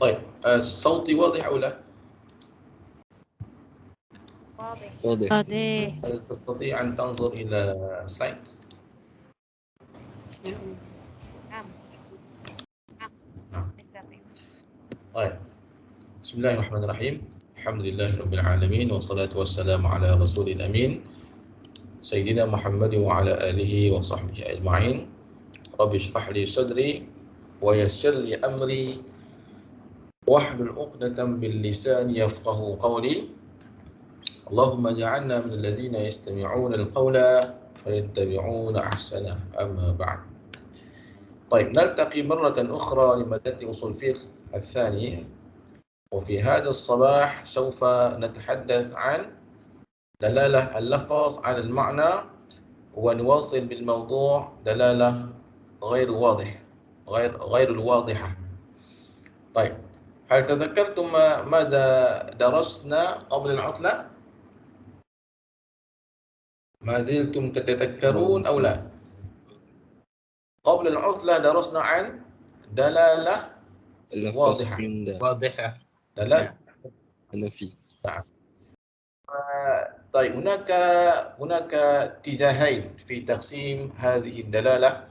طيب صوتي واضح أو لا؟ واضح. هل تستطيع أن تنظر إلى سلايد؟ طيب بسم الله الرحمن الرحيم. الحمد لله رب العالمين والصلاة والسلام على رسول الأمين سيدنا محمد وعلى آله وصحبه أجمعين. رب اشرح لي صدري ويسر لي أمري واحلل عقدة من لساني يفقه قولي. اللهم اجعلنا من الذين يستمعون القول فيتبعون أحسنه. أما بعد. طيب نلتقي مرة أخرى لمادة أصول الفقه الثاني، وفي هذا الصباح سوف نتحدث عن دلالة اللفظ على المعنى، ونواصل بالموضوع دلالة غير الواضحة. طيب هل تذكرتم ماذا درسنا قبل العطلة؟ ما زلتم تتذكرون أو لا؟ قبل العطلة درسنا عن دلالة واضحة. دلالة النفي. نعم. طيب هناك اتجاهين في تقسيم هذه الدلالة.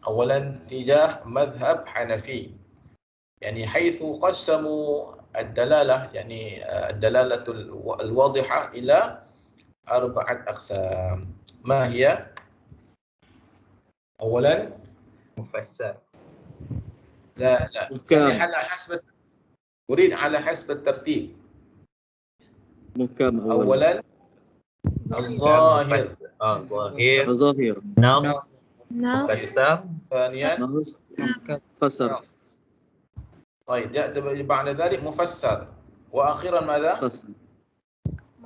أولا اتجاه مذهب حنفي، يعني حيث قسموا الدلالة، يعني الدلالة الواضحة إلى 4 أقسام. ما هي؟ أولا مفسر. لا يعني على حسب، أريد على حسب الترتيب. أولا الظاهر، ظاهر، نص، مفسر، ثانيا فسر. طيب يأتي بعد ذلك مفسر، وأخيرا ماذا؟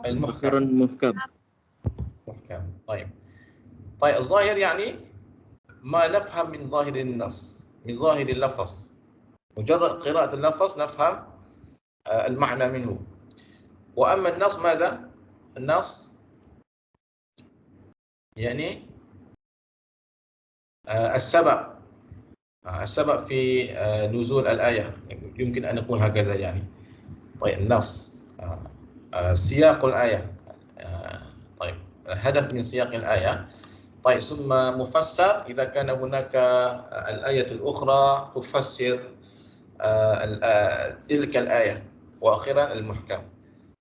أخيرا محكم. طيب الظاهر يعني ما نفهم من ظاهر النص، من ظاهر اللفظ، مجرد قراءة اللفظ نفهم المعنى منه. وأما النص ماذا؟ النص يعني السبب في نزول الآية، يمكن أن نقول هكذا يعني. طيب النص سياق الآية، طيب الهدف من سياق الآية. طيب ثم مفسر إذا كان هناك الآية الأخرى تفسر تلك الآية، وأخيرا المحكم.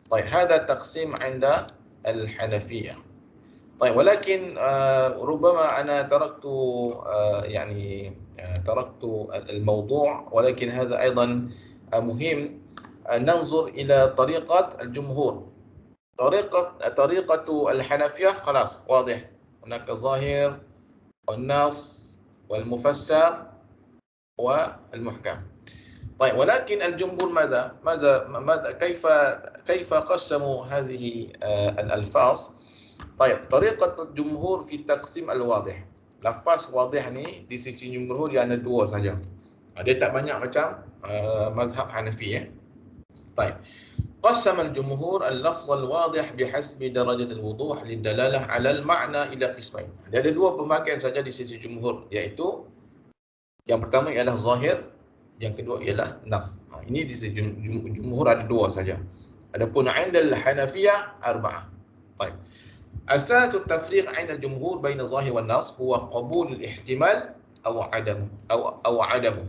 طيب هذا التقسيم عند الحنفية. طيب ولكن ربما أنا تركت تركت الموضوع، ولكن هذا أيضا مهم. ننظر إلى طريقة الجمهور. طريقة الحنفية خلاص واضح، هناك الظاهر والنص والمفسر والمحكم. طيب ولكن الجمهور ماذا كيف قسموا هذه الألفاظ؟ طيب طريقة الجمهور في تقسيم الواضح. Lafaz wadih ni di sisi jumhur dia ada 2 saja. Dia tak banyak macam mazhab Hanafi ya. طيب قسم الجمهور اللفظ الواضح بحسب درجة الوضوح للدلالة على المعنى إلى قسمين. Dia ada 2 pembagian saja di sisi jumhur, iaitu yang pertama ialah zahir, yang kedua ialah nas. Ini di sisi jumhur ada 2 saja. Adapun 'inda al-Hanafiyah 4. طيب أساس التفريق عند الجمهور بين الظاهر والنص هو قبول الاحتمال أو عدمه.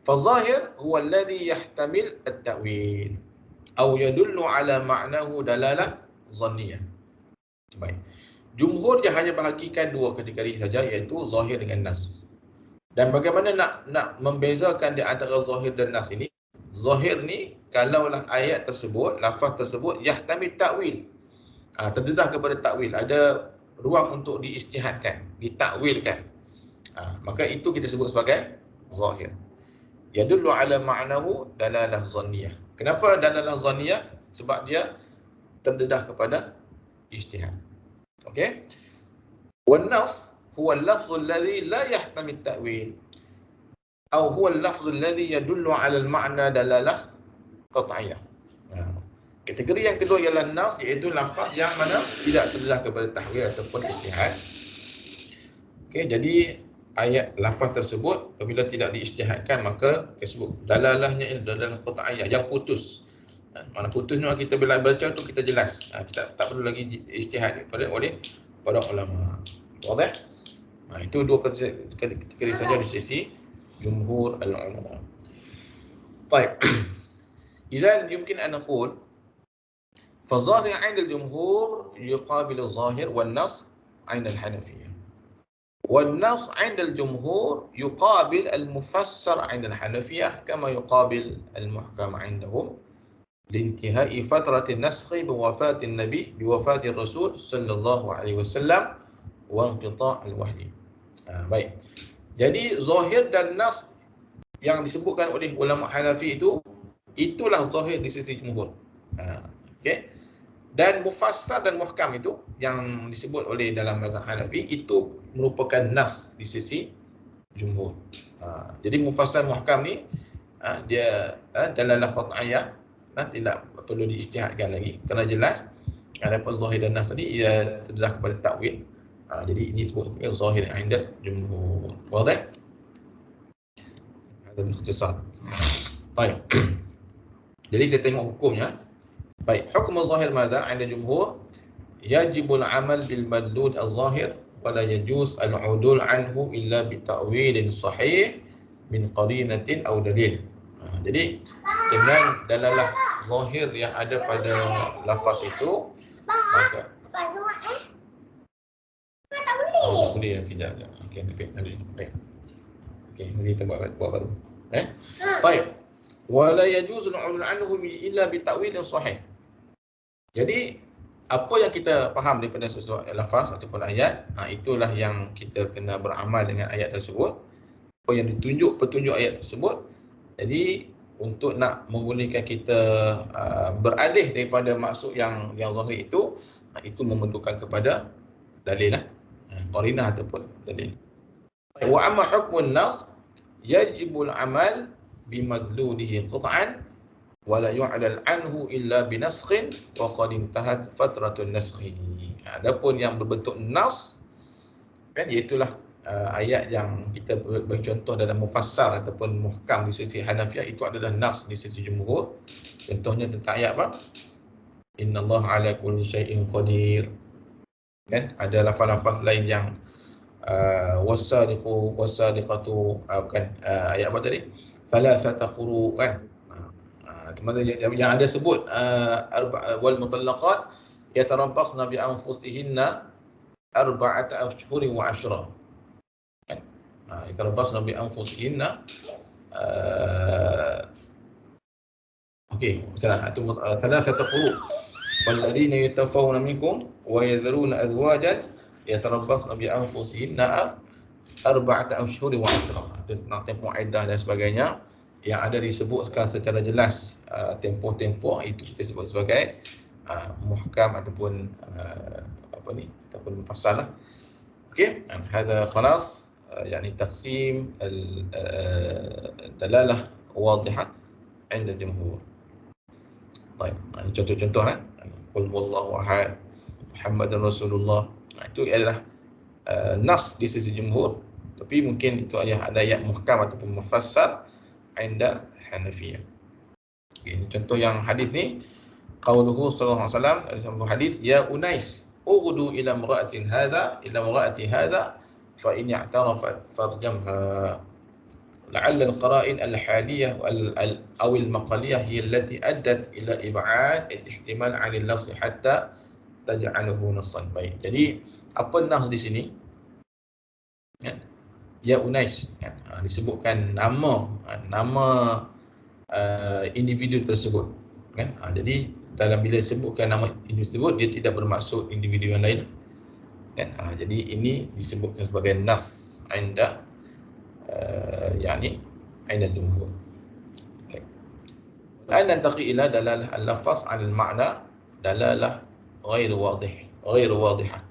فالظاهر هو الذي يحتمل التأويل أو يدل على معناه دلالة ظنية. Baik. Jumhur dia hanya bahagikan 2 kategori saja, iaitu zahir dengan nas. Dan bagaimana nak membezakan di antara zahir dan nas ini? Zahir ni kalaulah ayat tersebut, lafaz tersebut yahtamil ta'wil, terdedah kepada takwil, ada ruang untuk diijtihadkan, ditakwilkan, maka itu kita sebut sebagai zahir. Yadullu ala ma'nahu dalalah zanniyah. Kenapa dalalah zanniyah? Sebab dia terdedah kepada ijtihad. Okey. Wan nas huwa al-lafz alladhi la yahtamil ta'wil, atau huwa al-lafz alladhi yadullu ala al-ma'na dalalah qat'iyah. Kategori yang kedua ialah nas, iaitu lafaz yang mana tidak terdedah kepada tahwil ataupun ijtihad. Okey, jadi ayat lafaz tersebut apabila tidak diijtihadkan maka tersebut dalalahnya ini dalalah qat'iyah yang putus. Mana putus ni kita bila baca tu kita jelas. Kita tak perlu lagi ijtihad oleh para ulama. Wadah? Itu dua kategori saja di sisi jumhur al-ulama. Baik. Idzan yumkin an naqul فالظاهر عند الجمهور يقابل الظاهر والنص عند الحنفية والنص عند الجمهور يقابل المفسر عند الحنفية كما يقابل المحكم عندهم لانتهاء فترة النسخ بوفاة النبي بوفاة الرسول صلى الله عليه وسلم وانقطاع الوحي. Baik. Jadi zahir dan nas yang disebutkan oleh ulama Hanafi itulah zahir di sisi jumhur. Okey. Dan mufassar dan muhkam itu yang disebut oleh dalam mazhab Hanafi itu merupakan nas di sisi jumhur. Jadi mufassar muhkam ni dia dalalah qat'iyah, tidak perlu diijtihadkan lagi kerana jelas adapun zahir dan nas tadi ia terdedah kepada takwil. Jadi ini disebut zahir inda jumhur. Wadah? Ada ikhtisar. Baik. Jadi kita tengok hukumnya. Baik, hukum zahir madza 'inda jumhur? Yajibul 'amal bil madlul az-zahir wa la yajuz al-'udul 'anhu illa bi ta'wilin sahih min qarinatin aw dalil. Jadi dengan dalalah zahir yang ada pada lafaz itu maka tak boleh kejap. Okey, baik. Okey, mesti kita buat baru. Baik. Wa la yajuz al-'udul 'anhu illa bi ta'wilin sahih. Jadi apa yang kita faham daripada sesuatu lafaz ataupun ayat, itulah yang kita kena beramal dengan ayat tersebut. Apa yang ditunjuk petunjuk ayat tersebut. Jadi untuk nak membolehkan kita beralih daripada maksud yang zahir itu memerlukan kepada dalil lah. Qarinah ataupun dalil. Wa amma hukmun nas yajibul amal bimadlulihi qat'an wala yu'lal anhu illa binaskhin wa qad intahat fatratun naskhi. Adapun yang berbentuk nas kan iaitulah ayat yang kita bercontoh dalam mufassar ataupun muhkam di sisi Hanafiyah itu adalah nas di sisi jumhur. Contohnya tentang ayat apa? Innallaha ala kulli syai'in qadir. Kan ada lafaz-lafaz lain yang wasariqu wasariqatu bukan ayat apa tadi? Thalathata quru kan. Yang ada sebut wal mutallaqat yatarabbasna bi anfusihinna arba'ata ashhurin wa 'ashra. Yatarabbasna bi anfusihinna okey, salah itu thalathata quru walladzina yatawaffawna minkum wa yadhuruna azwajan yatarabbasna bi anfusihinna arba'ata ashhurin wa 'ashra. Tentang tempoh iddah dan sebagainya yang ada disebutkan secara jelas tempoh-tempoh itu kita sebut sebagai muhkam ataupun ataupun mufassal lah. Okey, hadha khalas yani taqsim dalalah wadihah 'inda jumhur. Baik, contoh-contoh qul huwallahu ahad Muhammadur Rasulullah. Itu adalah nas di sisi jumhur, tapi mungkin itu ada ayat muhkam ataupun mufassal 'inda Hanafiyah. Okay, contoh yang hadis ni qauluhu sallallahu alaihi wasallam ada sebuah hadis ya Unais ughdu ila imra'atin hadha ila imra'ati hadha fa in i'tarafat farjamha la'alla al-qara'in al-hadiyah aw al-maqaliyah hiya allati addat ila ib'ad ihtimal 'ala al-lafz hatta taj'aluhu nassan. Baik, jadi apa nas di sini? Ya Unais kan, disebutkan nama individu tersebut kan. Jadi dalam bila disebutkan nama individu tersebut dia tidak bermaksud individu yang lain kan. Jadi ini disebutkan sebagai nas inda yani inda jumhur. Lain nantaqi ila dalalah al-lafaz 'ala al-ma'na dalalah ghair wadihah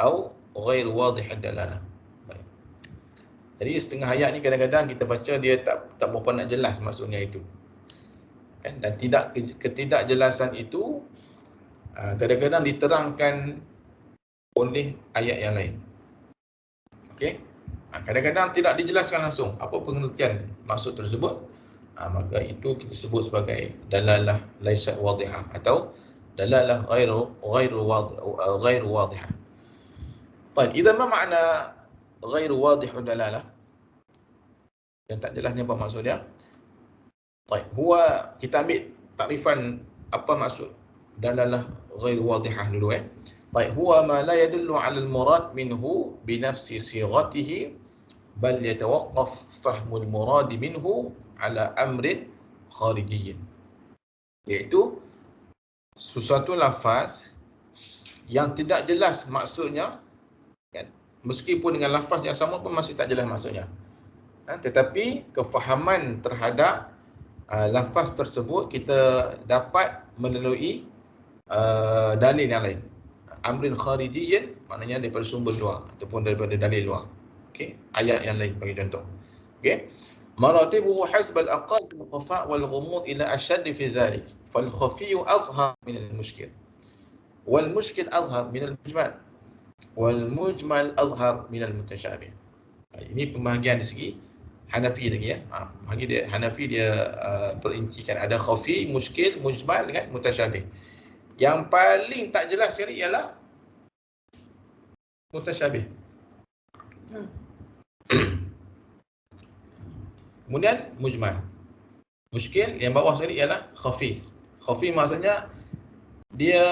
atau ghair wadih ad-dalalah. Jadi setengah ayat ni kadang-kadang kita baca dia tak berapa nak jelas maksudnya itu. Kan? Dan ketidakjelasan itu kadang-kadang diterangkan oleh ayat yang lain. Okey. Kadang-kadang tidak dijelaskan langsung apa pengertian maksud tersebut, maka itu kita sebut sebagai dalalah laysat wadihah atau dalalah ghairu wadihah. Baik, idza ma makna ghairu wadihud dalalah? Yang tak jelas ni apa maksudnya? Baik, huwa, kita ambil takrifan apa maksud dalalah ghairu wadihah dulu Baik, huwa ma la yadullu 'ala al-murad minhu bi nafsi sighatihi bal yatawaqqaf fahmul murad minhu 'ala amrin kharijiyyin. Iaitu sesuatu lafaz yang tidak jelas maksudnya, kan? Meskipun dengan lafaz yang sama pun masih tak jelas maksudnya. Tetapi kefahaman terhadap lafaz tersebut kita dapat melalui dalil yang lain. Amrin kharijiyyin maknanya daripada sumber luar ataupun daripada dalil luar. Okey, ayat yang lain bagi contoh. Okey. Maratibuhu hasb al-aqal fi al-khafa' wal-ghumud ila ashadd fi dhalik. Fal-khafi azhar min al-mushkil. Wal-mushkil azhar min al-mujmal. Wal-mujmal azhar min al-mutashabih. Ini pembahagian dari segi Hanafi lagi Bagi dia Hanafi dia perincikan ada khafi, muskil, mujmal dengan mutasyabih. Yang paling tak jelas sekali ialah mutasyabih. Kemudian mujmal. Muskil yang bawah sekali ialah khafi. Khafi maksudnya dia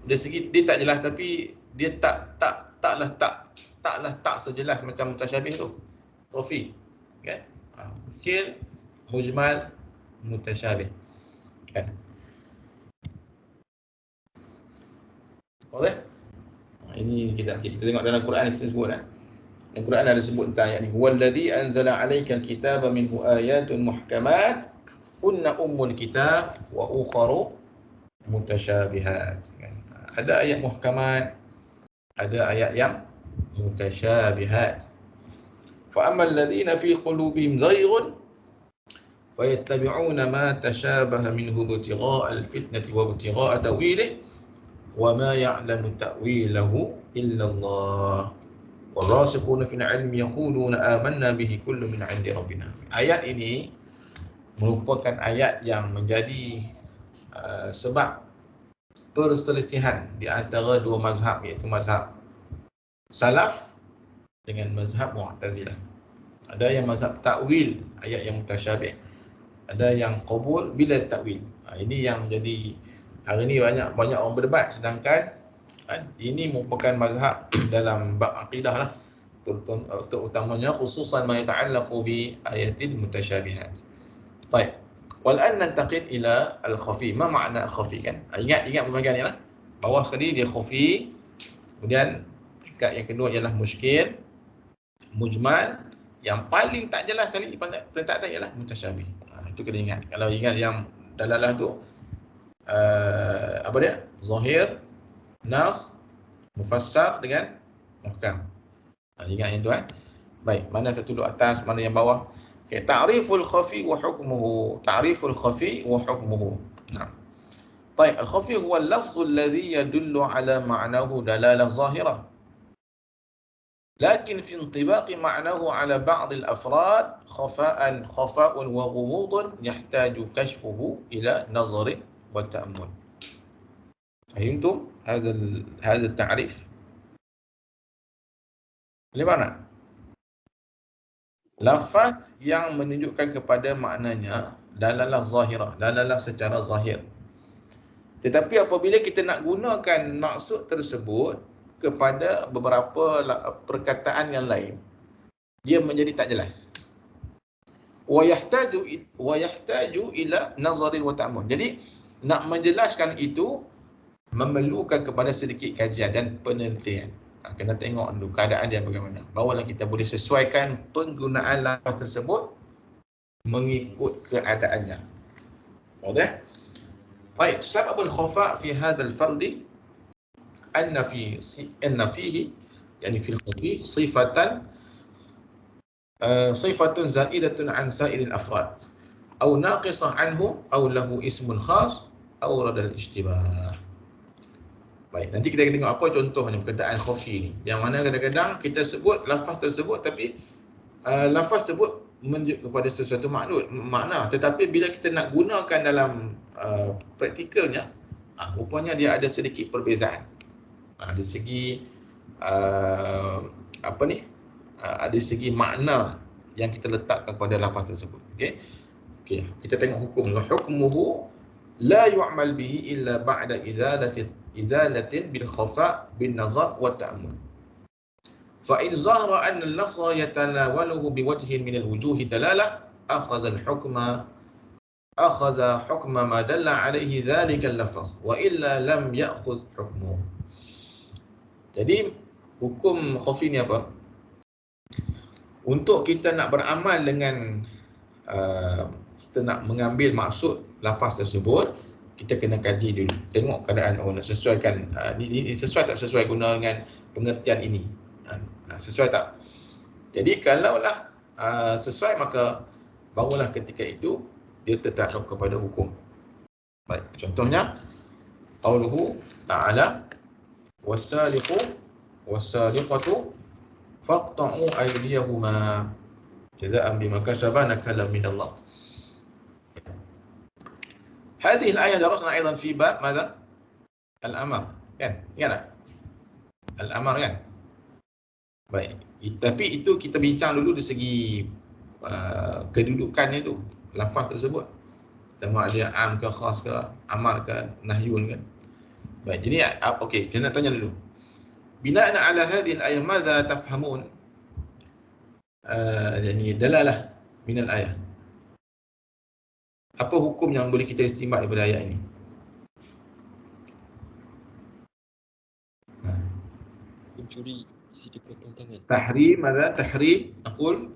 dari segi dia tak jelas, tapi dia taklah sejelas macam mutasyabih tu. Khafi, kan? Muskil, mujmal, mutasyabih, kan? Boleh? Ini kita tengok dalam Quran kita sebut Dalam Quran ada sebut tentang ayat ni. Huwallazi anzala 'alaikal kitaba minhu ayatun muhkamat kunna ummul kitab wa ukharu mutasyabihat. Ada ayat muhkamat, ada ayat yang mutasyabihat. Fa ammal ladzina fi qulubihim zayghun wa yattabi'una ma tashabaha minhu ibtigha'a al-fitnati wa ibtigha'a ta'wilihi wa ma ya'lamu ta'wilahu illa Allah. Warasikhuna fil 'ilmi yaquluna amanna bihi kullu min 'indi rabbina. Ayat ini merupakan ayat yang menjadi sebab perselisihan di antara dua mazhab, iaitu mazhab Salaf dengan mazhab Mu'tazilah. Ada yang mazhab takwil ayat yang mutasyabih, ada yang qabul bila takwil. Ini yang menjadi hari ini banyak orang berdebat, sedangkan ini merupakan mazhab dalam bab akidah lah, terutamanya khususan ma yata'allaqu bi ayatil mutasyabihat. Baik. Wal an nantaqil ila al-khafi. Ma makna khafi, kan? Ingat pembahagian ni lah. Bawah sekali dia khafi, kemudian peringkat yang kedua ialah muskil, mujmal, yang paling tak jelas sekali peringkat atas ialah mutasyabih. Itu kena ingat. Kalau ingat yang dalalah tu apa dia? Zahir, nas, mufassar dengan muhkam. Ingat yang tu Baik, mana satu duduk atas, mana yang bawah. Okay, ta'riful khafi wa hukmuhu. Ta'riful khafi wa hukmuhu. Nah. طيب الخفي هو اللفظ الذي يدل على معناه دلالة ظاهرة، لكن في انطباق معناه على بعض الأفراد خفاء وغموض يحتاج كشفه إلى نظر وتأمل. فهمتم هذا التعريف؟ Bagaimana? Lafaz yang menunjukkan kepada maknanya dalalah zahirah, dalalah secara zahir. Tetapi apabila kita nak gunakan maksud tersebut kepada beberapa perkataan yang lain, dia menjadi tak jelas. Wa yahtaju ila nazarin wa ta'ammul. Jadi nak menjelaskan itu memerlukan kepada sedikit kajian dan penelitian. Kena tengok dulu keadaan dia bagaimana. Barulah kita boleh sesuaikan penggunaan lafaz tersebut mengikut keadaannya. Okey? Baik, sebabul khafa fi hadzal fardi anna fihi yani fil khafi sifatun za'idatun an sa'iril afrad aw naqisah anhu aw lahu ismun khas aw rad al-ishtibah. Baik, nanti kita tengok apa contohnya perkataan khafi ni. Yang mana kadang-kadang kita sebut lafaz tersebut tapi lafaz tersebut menunjuk kepada sesuatu makna, tetapi bila kita nak gunakan dalam praktikalnya, rupanya dia ada sedikit perbezaan. Dari segi dari segi makna yang kita letakkan kepada lafaz tersebut. Okey, kita tengok hukum. Hukmuhu la yu'mal bihi illa ba'da izalatin bil khafa bin nazar wa ta'ammul. Fa in zahara anna al-lafza yatanawaluhu bi wajhin min al-wujuh dalalah akhadha hukma ma dalla alayhi dhalika al-lafz wa illa lam ya'khudh hukmuhu. Jadi hukum khafi ni apa? Untuk kita nak beramal dengan kita nak mengambil maksud lafaz tersebut, kita kena kaji dulu, tengok keadaan nak sesuaikan ini sesuai tak sesuai guna dengan pengertian ini, sesuai tak. Jadi kalaulah sesuai, maka barulah ketika itu dia tertakluk kepada hukum. Baik, contohnya qauluhu ta'ala was-sariqu was-sariqatu faqta'u aydiyahuma jazaa'an bima kasaba nakalan min Allah. هذه الآية درسنا أيضا في باب ماذا؟ الأمر، kan? Ingat tak? Al-amar, kan? Baik, tapi itu kita bincang dulu dari segi kedudukannya itu, lafaz tersebut. Sama ada am ke khas ke, amar ke, nahyun kan? Baik, jadi okey, kena tanya dulu. Bina'an ala hadhihi al-ayah madza tafhamun? Yani dalalah min al-ayah. Apa hukum yang boleh kita istimbat daripada ayat ini? Pencuri isi dipotong tangan. Tahrim, ماذا؟ tahrim, نقول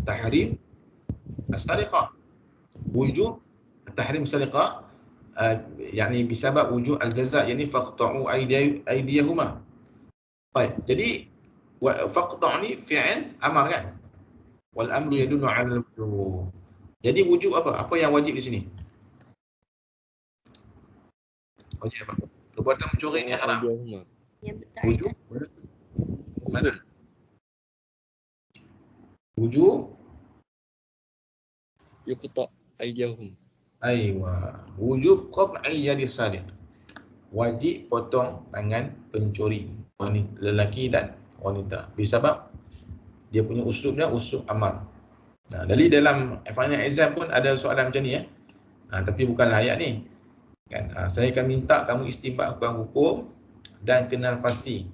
tahrim السرقة. وجوب تحريم السرقة يعني بسبب وجوب الجزاء، يعني فاقطعوا أيديهما. طيب، jadi فاقطع ni fi'il amar kan? Wal amru yadullu 'ala al-wujub. Jadi wujub apa? Apa yang wajib di sini? Wajib apa? Perbuatan mencuri ni haram. Wujub. Mana? Wujub yuqta aydiyahum. Aywa. Wujub qat'i yadi sariq. Wajib potong tangan pencuri, wanita, lelaki dan wanita. Sebab dia punya uslubnya uslub amar. Jadi dalam final exam pun ada soalan macam ni tapi bukanlah ayat ni. Kan? Saya akan minta kamu istimbatkan hukum dan kenal pasti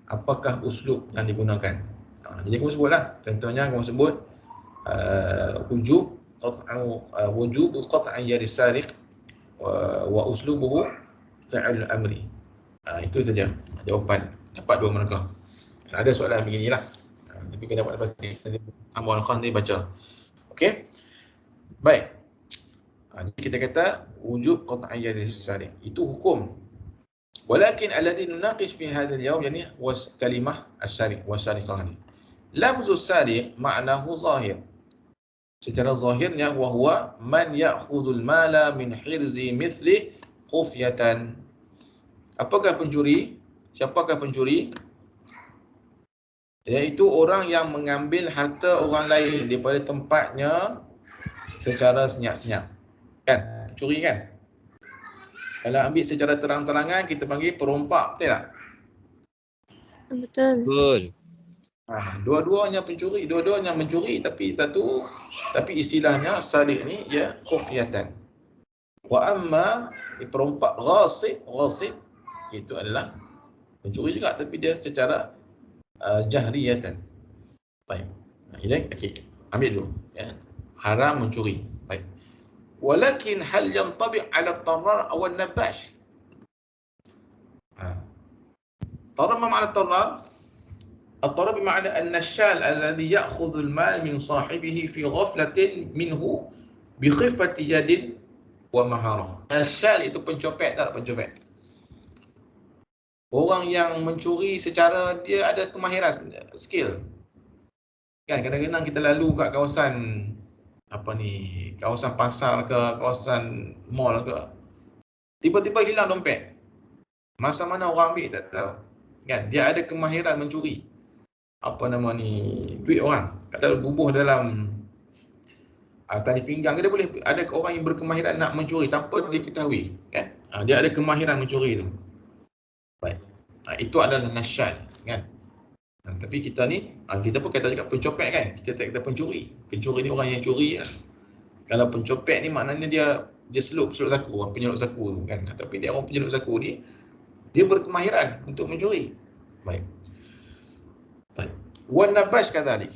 apakah uslub yang digunakan. Jadi kamu sebutlah. Contohnya kamu sebut wujub qat'i yadi sariq wa uslubuhu fi'l amri. Itu saja jawapan. Dapat 2 markah. Ada soalan beginilah. Tapi kena dapat pasti. Amal Khan ni baca. Okey. Baik. Jadi kita kata wujub qat'i yadi sariq. Itu hukum. Walakin alladhi nunaqish fi hadha al-yawm yani was kalimah as-sariq wa sariqah ni. Lafzu as-sariq ma'nahu zahir. Secara zahirnya wa huwa man ya'khudhu al-mala min hirzi mithli khufyatan. Apakah pencuri? Siapakah pencuri? Iaitu orang yang mengambil harta orang lain daripada tempatnya secara senyap-senyap. Kan? Curi kan? Kalau ambil secara terang-terangan kita panggil perompak, betul tak? Betul. Dua-duanya mencuri tapi istilahnya sariq ni ya khufyatan. Wa amma perompak ghasib itu adalah mencuri juga tapi dia secara jahriyatan. Baik. Okey, ambil dulu ya. Haram mencuri. Baik. Walakin hal yantabi' 'ala at-tarrar aw an-nabash. Tarrar ma ma'na at-tarrar? At-tarrar bermakna an-nashal alladhi ya'khudhu al-mal min sahibihi fi ghaflatin minhu bi khifati yadin wa maharah. Nashal itu pencopet, tak pencopet. Orang yang mencuri secara dia ada kemahiran, skill. Kan kadang-kadang kita lalu kat kawasan kawasan pasar ke, kawasan mall ke. Tiba-tiba hilang dompet. Masa mana orang ambil tak tahu. Kan? Dia ada kemahiran mencuri. Apa nama ni, duit orang. Kalau bubuh dalam tali pinggang, dia boleh ada orang yang berkemahiran nak mencuri tanpa dia ketahui. Kan? Dia ada kemahiran mencuri tu. Baik. Itu adalah nasyad. Kan? Tapi kita ni, kita pun kata juga pencopet kan. Kita tak kata pencuri. Pencuri ni orang yang curi lah. Kalau pencopet ni maknanya dia selup saku, orang penyelup saku kan. Tapi dia orang penyelup saku ni, dia berkemahiran untuk mencuri. Baik. Baik. Wan nabash kadzalik.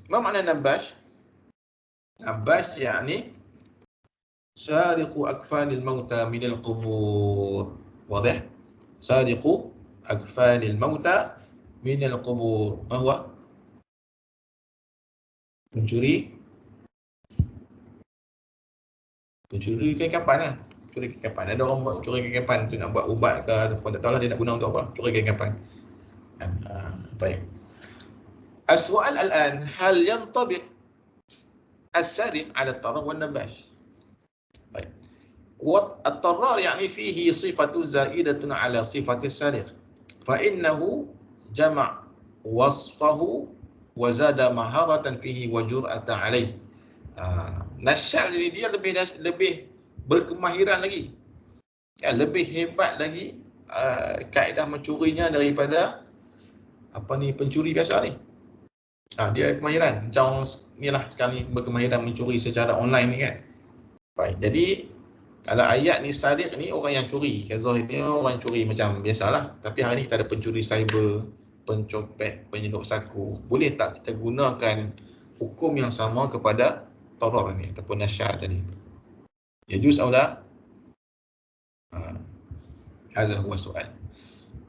Apa makna nabash? Nabash yakni sariqu akfanil mauta minal qubur. Wadah? Sariqu akfanil mauta minal qubur. Apa huwa? Pencuri kain kapan lah. Curi kain kapan. Ada orang buat curi kain kapan tu nak buat ubat ke ataupun tak tahulah dia nak guna untuk apa. Curi kain kapan. Baik. السؤال الآن هل ينطبق السارق على الطرار والنباش؟ طيب. والطرار يعني فيه صفة زائدة على صفة السارق فإنه جمع وصفه وزاد مهارة فيه وجرأة عليه. Nasyal jadi dia lebih berkemahiran lagi. Ya, lebih hebat lagi kaedah mencurinya daripada pencuri biasa ni. Dia kemahiran. Macam ni lah sekarang ni berkemahiran mencuri secara online ni kan. Baik, jadi kalau ayat ni sadiq ni orang yang curi. Zahir ni orang yang curi macam biasalah. Tapi hari ni kita ada pencuri cyber, pencopet, penyelup saku. Boleh tak kita gunakan hukum yang sama kepada tarar ni ataupun nasyad tadi? Yajuz atau la? Hadha huwa soal.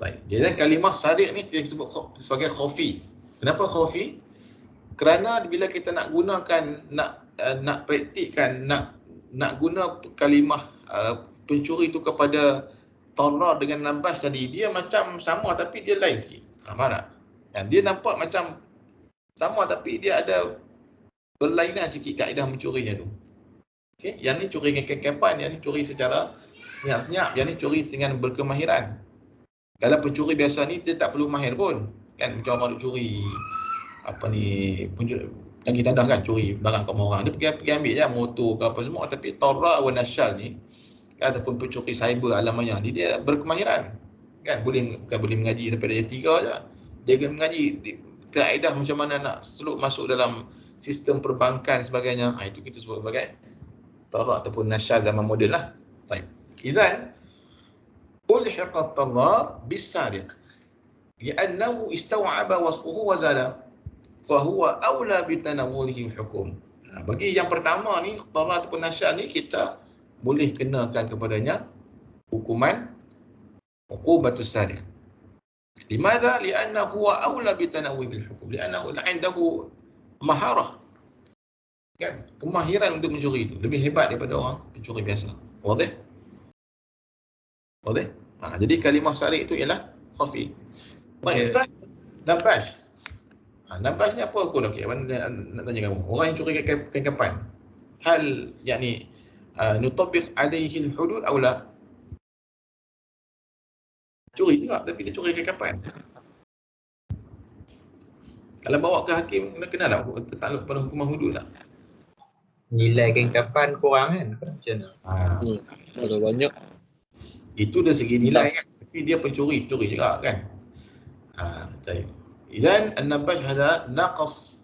Baik. Jadi kalimah sadiq ni kita sebut sebagai khafi. Kenapa khafi? Kerana bila kita nak gunakan, nak praktikkan, nak guna kalimah pencuri tu kepada tarar dengan nabash tadi, dia macam sama tapi dia lain sikit. Faham tak? Dia nampak macam sama tapi dia ada berlainan sikit kaedah mencurinya tu. Okey, yang ni curi dengan kapan, yang ni curi secara senyap-senyap, yang ni curi dengan berkemahiran. Kalau pencuri biasa ni dia tak perlu mahir pun. Kan macam orang curi lagi dadah kan, curi barang kat orang. Dia pergi ambil je motor ke apa semua. Tapi tarar wa nasyal ni ataupun pencuri cyber alam maya ni dia berkemahiran. Kan bukan boleh mengaji sampai darjah 3 je. Dia kena mengaji kaedah macam mana nak seluk masuk dalam sistem perbankan sebagainya. Itu kita sebut sebagai tarar ataupun nasyal zaman moden lah. Baik. Idzan ulhiqa at-tarar bis-sariq li'annahu istaw'aba wasfuhu wa zala fahuwa aula bitanawulihi hukum. Bagi yang pertama ni, tarar ataupun nasyal ni kita boleh kenakan kepadanya hukuman uqubatus sariq. Limadha? Li'annahu huwa aula bitanawulihi hukum. Li'annahu indahu maharah. Kan? Kemahiran untuk mencuri itu lebih hebat daripada orang pencuri biasa. Wadah? Wadah? Jadi kalimah sariq itu ialah khafi. Baik, nabash. Nabash ni apa aku nak tanya kamu. Orang yang curi kain kapan. Hal yakni nutabiq alaihi al-hudud aw la? Curi juga tapi dia curi kain kapan. Kalau bawa ke hakim kena tak takluk pada hukuman hudud tak? Nilai kain kapan kurang kan? Macam mana? Kalau banyak itu dari segi nilai kan. Tapi dia pencuri juga kan. Baik. Idzan an-nabash hada naqas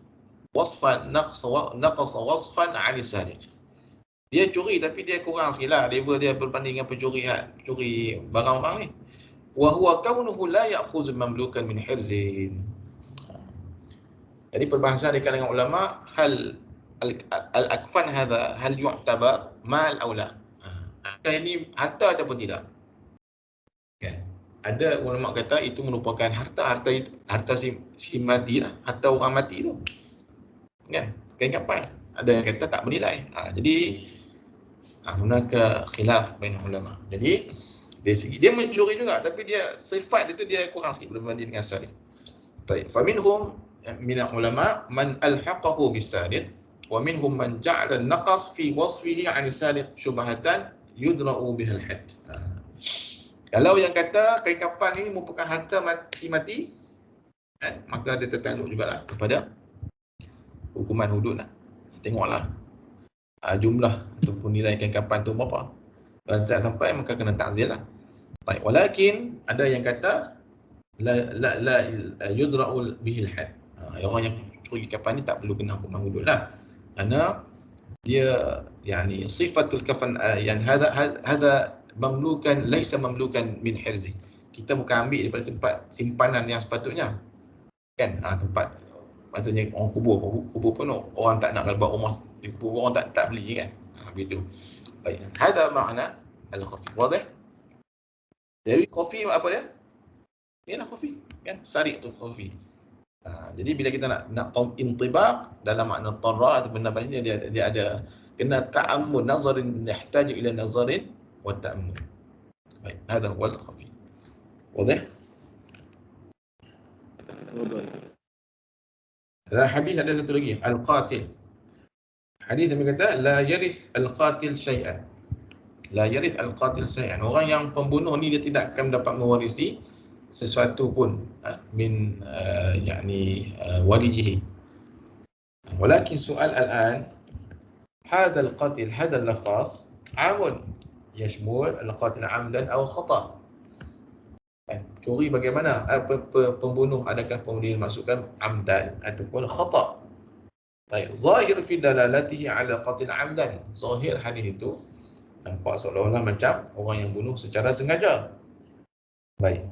wasfan wasfan 'ala sariq. Dia curi tapi dia kurang sikitlah level dia berbanding dengan pencuri curi barang orang ni. Wa huwa kaunuhu la ya'khudhu mamlukan min hirzin. Jadi perbahasan di kalangan ulama, hal al-akfan hadha hal yu'tabar mal aw la? Ini harta ataupun tidak? Kan? Ada ulama kata itu merupakan harta si mati lah, harta orang mati tu. Kan? Kain kapan? Ada yang kata tak bernilai. Jadi hunaka khilaf bain ulama. Jadi dari segi dia mencuri juga tapi dia sifat dia tu dia kurang sikit berbanding dengan sariq. Baik, fa minhum min ulama man alhaqahu bis-sariq wa minhum man ja'ala an-naqas fi wasfihi 'an as-sariq syubhatan yudra'u biha al-hadd. Kalau yang kata kain kafan ini merupakan harta mati, kan? Maka dia tertakluk jugalah kepada hukuman hudud lah. Tengoklah jumlah ataupun nilai kain kafan tu berapa. Kalau tidak sampai maka kena ta'zir lah. Baik, walakin ada yang kata la yudra'u bihil had. Orang yang curi kafan ni tak perlu kena hukuman hudud lah. Kerana dia yani sifatul kafan yang hada mamlukan laisa mamlukan min hirzi. Kita bukan ambil daripada tempat simpanan yang sepatutnya. Kan? Tempat maksudnya orang kubur pun orang tak nak kalau buat rumah di kubur orang tak beli kan. Begitu. Baik. Hada makna al-khafi. Wadah? Jadi khafi apa dia? Ialah khafi kan? Sari' tu khafi. Jadi bila kita nak intibaq dalam makna tarra atau benda lain dia ada kena ta'ammul nazarin yahtaju ila nazarin wa ta'ammul. Baik, hada huwa al-khafi. Wadah? Hadis ada satu lagi, al-qatil. Hadis yang berkata la yarith al-qatil syai'an. La yarith al-qatil syai'an. Orang yang pembunuh ni dia tidak akan dapat mewarisi sesuatu pun min yani walijihi. Walakin soal al-an hadha al-qatil hadha al-lafaz 'amun yashmul al-qatil 'amdan aw khata'. Curi bagaimana? Pembunuh adakah pembunuh dimaksudkan amdan ataupun khata'? Baik, zahir fi dalalatihi ala qatil amdan. Zahir hadis itu nampak seolah-olah macam orang yang bunuh secara sengaja. Baik.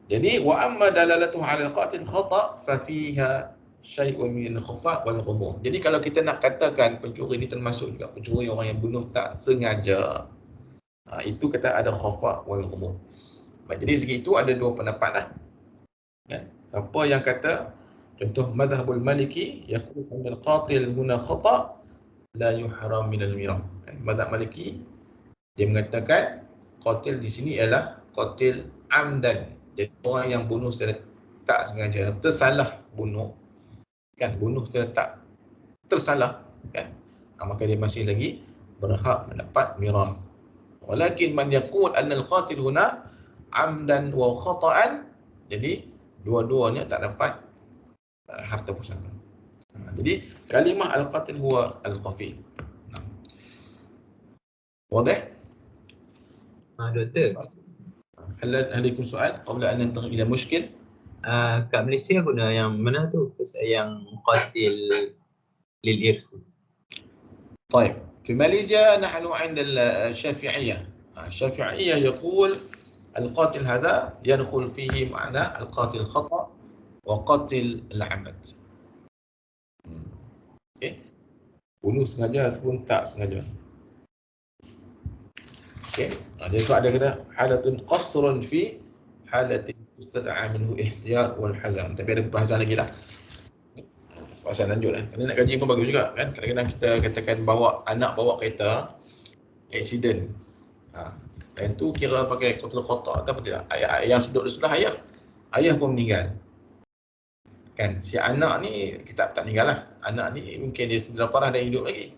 Jadi wa amma dalalatuhu ala qatil khata' fa fiha syai'un min al-khafa' wal ghumum. Jadi kalau kita nak katakan pencuri ini termasuk juga pencuri orang yang bunuh tak sengaja. Itu kata ada khafa' wal ghumum. Baik, jadi segi itu ada dua pendapat lah. Ya. Siapa yang kata contoh madhabul maliki yaqul anna al-qatil huna khata' la yuhram min al-mirath. Madhab maliki dia mengatakan qatil di sini ialah qatil amdan. Jadi orang yang bunuh secara tak sengaja, tersalah bunuh. Kan bunuh secara tak tersalah kan. Maka dia masih lagi berhak mendapat mirath. Walakin man yaqul anna al-qatil huna amdan wa khata'an, jadi dua-duanya tak dapat harta pusaka. Jadi kalimah al-qatil huwa al-khafi. Wadah? Doktor. Hal alaikum soal qabla an nantahi ila mushkil? Kat Malaysia guna yang mana tu? Yang qatil lil irs. طيب في ماليزيا نحن عند الشافعية. الشافعية يقول القاتل هذا يدخل فيه معنى القاتل خطأ وقاتل العمد. Okey. Bunuh sengaja ataupun tak sengaja. Okey. Dia tu ada kata halatun qasrun fi halatin tustad'a minhu ihtiyat wal hazan. Tapi ada perbahasan lagi lah. Perbahasan lanjut kan. Kerana nak kaji pun bagus juga kan. Kadang-kadang kita katakan bawa kereta accident. Dan tu kira pakai qatil khata' atau tidak? Yang sedut di sebelah ayah. Ayah pun meninggal. Kan si anak ni kita tak meninggal lah. Anak ni mungkin dia cedera parah dan hidup lagi.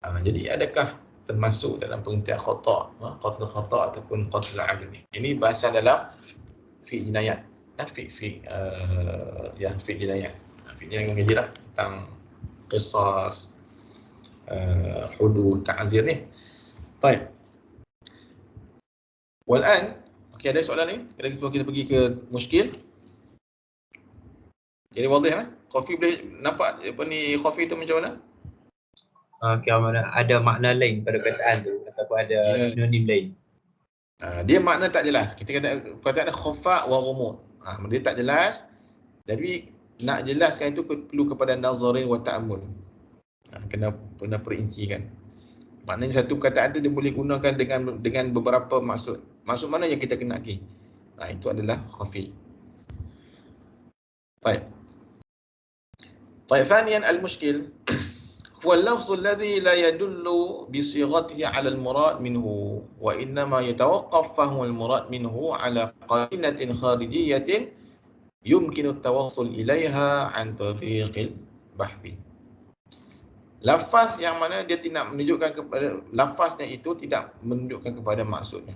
Jadi adakah termasuk dalam pengertian khata', qatil khata' ataupun qatil amd ni? Ini bahasan dalam fiqh jinayat. Fiqh jinayat. Fiqh jinayat mengaji lah tentang qisas, hudud, ta'zir ni. Baik. Walan, okey ada soalan ni? Kita pergi ke muskil. Jadi wadih kan? Khafi boleh nampak apa ni khafi tu macam mana? Okey, ada makna lain pada perkataan tu ataupun ada sinonim lain. Dia makna tak jelas. Kita kata perkataan khafa wa ghumud. Dia tak jelas. Jadi nak jelaskan itu perlu kepada nazarin wa ta'ammul. Kena perincikan. Maknanya satu perkataan tu dia boleh gunakan dengan beberapa maksud. Maksud mana yang kita kena lagi? Itu adalah khafi. Baik. ثانيا المشكل هو اللفظ الذي لا يدل بصيغته على المراد منه وإنما يتوقف فهم المراد منه على قرينة خارجية يمكن التوصل إليها عن طريق البحث. Lafaz yang mana dia tidak menunjukkan kepada lafaznya itu tidak menunjukkan kepada maksudnya.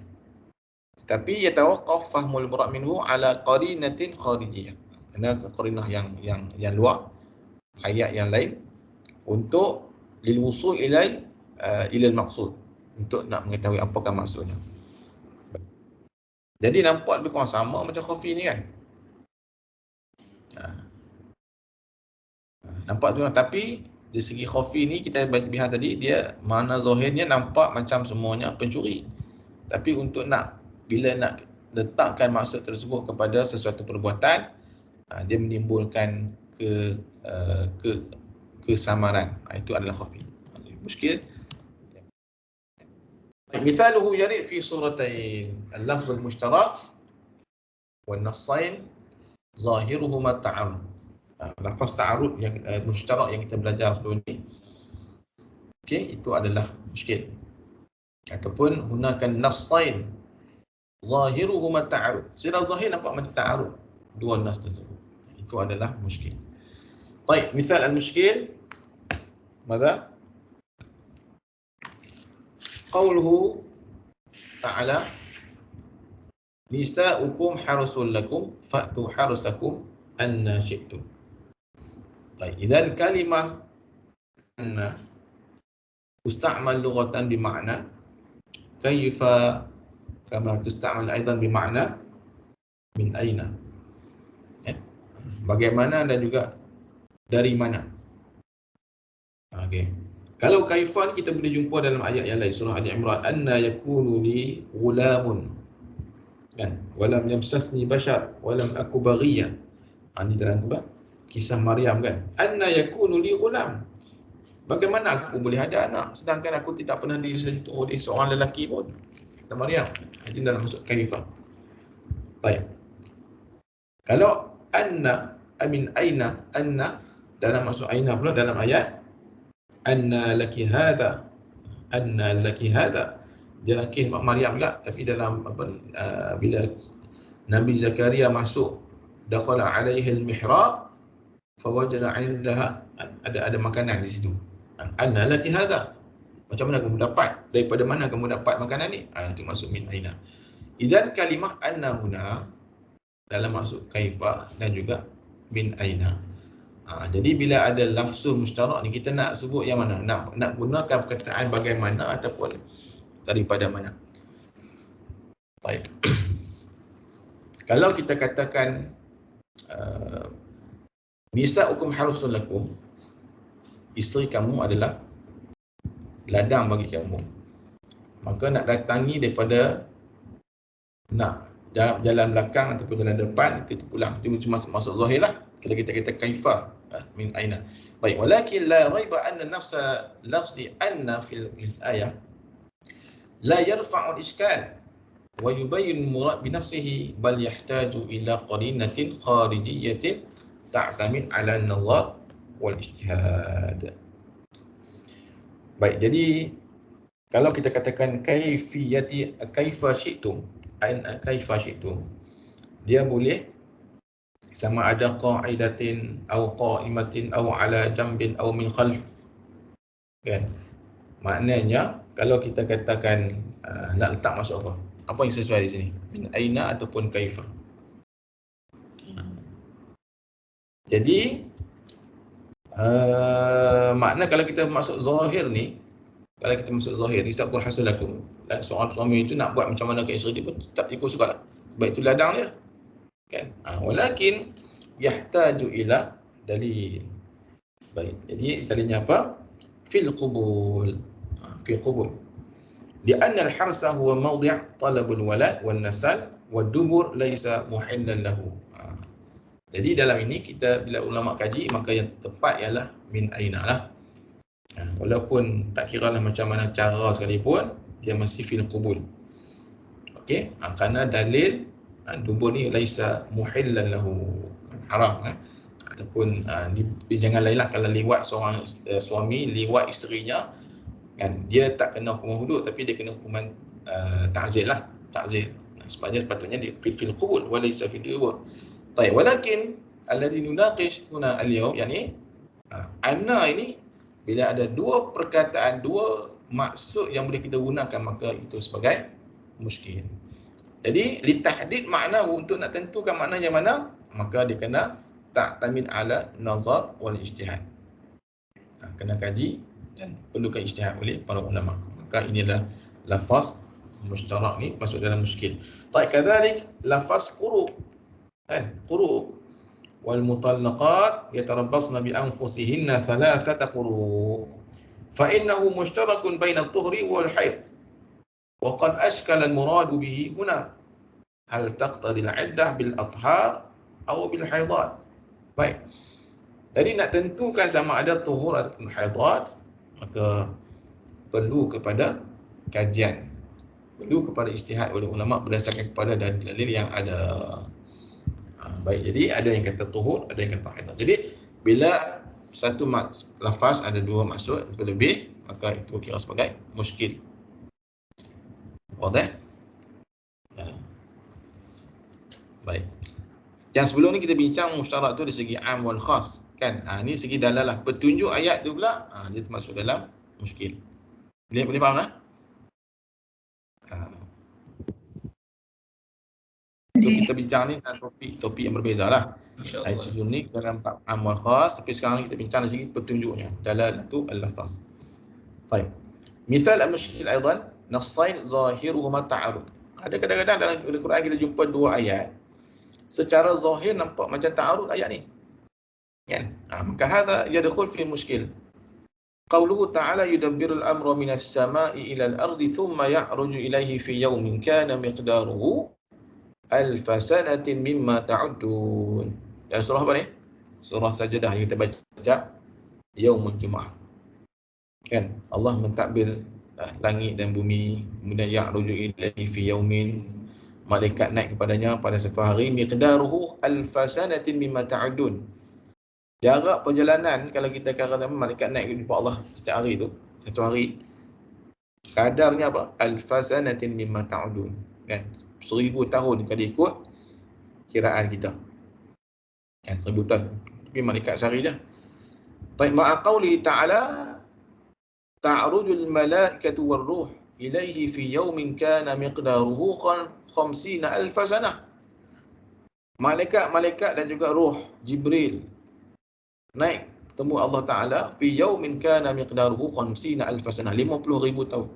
Tapi yatawaqqaf fahmul murad minhu ala qarinatin kharijiyah. Kena qarinah yang luar, hayat yang lain untuk lil wusul ila al-maqsud, untuk nak mengetahui apakah maksudnya. Jadi nampak lebih kurang sama macam khafi ni kan. Nampak tu, tapi dari segi khafi ni kita bihan tadi, dia makna zahirnya nampak macam semuanya pencuri. Tapi untuk bila nak letakkan maksud tersebut kepada sesuatu perbuatan, dia menimbulkan kesamaran. Itu adalah khafi. Muskil. Mithaluhu yarid fi suratain al-lafz al-mushtarak wal nassain zahiruhuma ta'arud. Lafaz ta'arud yang mushtarak yang kita belajar sebelum ni, okey, itu adalah muskil. Ataupun gunakan nassain zahiruhuma ta'arud. Secara zahir nampak macam ta'arud dua nas tersebut. Itu adalah muskil. Baik, misal al-muskil ماذا؟ قوله تعالى نساؤكم حرث لكم فأتوا حرثكم أن شئتم. طيب إذا كلمة أن تستعمل لغة بمعنى كيف، كما تستعمل أيضا بمعنى من أين، bagaimana dan juga dari mana. Okey. Kalau kaifan kita boleh jumpa dalam ayat yang lain, surah Ali Imran, anna yakunu li ghulamun, kan, walam yamsasni bashar walam aku baghiya. Ini dalam kisah Maryam kan, anna yakunu li ghulam, bagaimana aku boleh ada anak sedangkan aku tidak pernah disentuh oleh seorang lelaki pun, kata Maryam. Ini dalam maksud kaifan. Baik, kalau anna amin aina, anna dalam maksud aina pula dalam ayat anna laki hadha, anna laki hadha, dia nakih Maryam juga, tapi dalam bila Nabi Zakaria masuk, dakhala alaihi al-mihrab fawajada 'indaha, ada makanan di situ. Anna laki hadha, macam mana kamu dapat, daripada mana kamu dapat makanan ni? Itu maksud min aina. Idzan kalimah anna huna dalam maksud kaifa dan juga min aina. Jadi bila ada lafzul mushtarak ni, kita nak sebut yang mana? Nak gunakan perkataan bagaimana ataupun daripada mana. Baik. Kalau kita katakan nisa'ukum harusun lakum, isteri kamu adalah ladang bagi kamu, maka nak datangi daripada nak jalan belakang ataupun jalan depan, kita pulang, itu cuma masuk zahir lah. Kalau kita kata kaifa min aina. Baik, walakin la raiba anna nafsa lafzi anna fil ayah la yarfa'u al-iskal wa yubayyin murad bi nafsihi, bal yahtaju ila qarinatin kharijiyatin ta'tamid ala an-nazar wal ijtihad. Baik, jadi kalau kita katakan kaifiyati kaifa syi'tum, kaifa syi'tum, dia boleh sama ada qa'idatin atau qa'imatin atau ala jambin atau min khalf, kan. Maknanya kalau kita katakan nak letak masuk apa yang sesuai di sini, min aina ataupun kaifa. Jadi makna kalau kita masuk zahir ni, kalau kita masuk zahir ni, sabqul hasulakum, seorang suami itu nak buat macam mana ke isteri dia pun tak ikut suka lah, baik itu ladang dia kan. Walakin yahtaju ila dalil. Baik, jadi dalilnya apa? Fil qubul, fil qubul, lianna al-harsa huwa mawdi' talabul walad wan nasal wad dubur laysa muhillan lahu. Jadi dalam ini kita bila ulama kaji, maka yang tepat ialah min aina lah. Walaupun tak kira lah macam mana cara sekalipun, dia masih fil qubul. Okey, kerana dalil dubur ni laisa muhillan lahu, haram, ataupun jangan lainlah kalau liwat seorang suami liwat isterinya, kan, dia tak kena hukuman hudud tapi dia kena hukuman ta'zir lah, ta'zir. Sebabnya sepatutnya dia fil qubul wa laisa fil dubur. Baik, walakin alladhi nunaqish huna al-yawm, yani anna ini bila ada dua perkataan, dua maksud yang boleh kita gunakan, maka itu sebagai muskil. Jadi litahdid makna untuk nak tentukan makna yang mana, maka dia kena ta'tamid ala nazar wal ijtihad. Kena kaji dan perlukan ijtihad oleh para ulama. Maka inilah lafaz mushtarak ni masuk dalam muskil. Baik, kadzalik lafaz quru. Quru wal mutallaqat yatarabbasna bi anfusihinna thalathata quru. Fa innahu mushtarakun baina adh-dhuhri wal haid. Wa qad ashkala al-murad bihi huna. Hal taqtadi al-'iddah bil athhar atau bil haidat. Baik. Jadi nak tentukan sama ada tuhur ataupun haidat, maka perlu kepada kajian, perlu kepada ijtihad oleh ulama berdasarkan kepada dalil yang ada. Baik, jadi ada yang kata tuhur, ada yang kata haidat. Jadi bila satu lafaz ada dua maksud atau lebih, maka itu kira sebagai muskil. Wadah? Baik. Yang sebelum ni kita bincang mushtarak tu dari segi am wal khas, kan? Ni segi dalalah, petunjuk ayat tu pula, dia termasuk dalam muskil. Boleh faham tak? So kita bincang ni tentang topik yang berbeza lah. Ayat sebelum ni dalam bab am wal khas, tapi sekarang ni kita bincang dari segi petunjuknya, dalalatu al-lafaz. Baik. Misal al-muskil aidan, nassain zahiruhuma ta'arud. Ada kadang-kadang dalam Al-Quran kita jumpa dua ayat, secara zahir nampak macam ta'arud ayat ni, kan? Maka hadha yadkhul fi muskil. Qauluhu ta'ala yudabbirul amra minas sama'i ila al-ardi thumma ya'ruju ilaihi fi yawmin kana miqdaruhu alfa sanatin mimma ta'uddun. Dan surah apa ni? Surah Sajdah yang kita baca sejak Yaumul Jumaah. Kan? Allah mentadbir langit dan bumi, kemudian ya'ruju ilaihi fi yawmin, malaikat naik kepadanya pada satu hari, miqdaruhu alfa sanatin mimma ta'udun. Jarak perjalanan, kalau kita kata malaikat naik ke tempat Allah setiap hari tu, satu hari, kadarnya apa? Alfa sanatin mimma ta'udun, kan? 1000 tahun kalau ikut kiraan kita, kan? 1000 tahun, tapi malaikat sehari je. Baik, ma'a qawli ta'ala ta'rujul malaikatu war-ruh ilaihi fi yawmin kana miqdaruhu 50,000 sanah. Malaikat dan juga ruh Jibril naik temu Allah Ta'ala fi yawmin kana miqdaruhu 50,000 sanah, 50,000 tahun.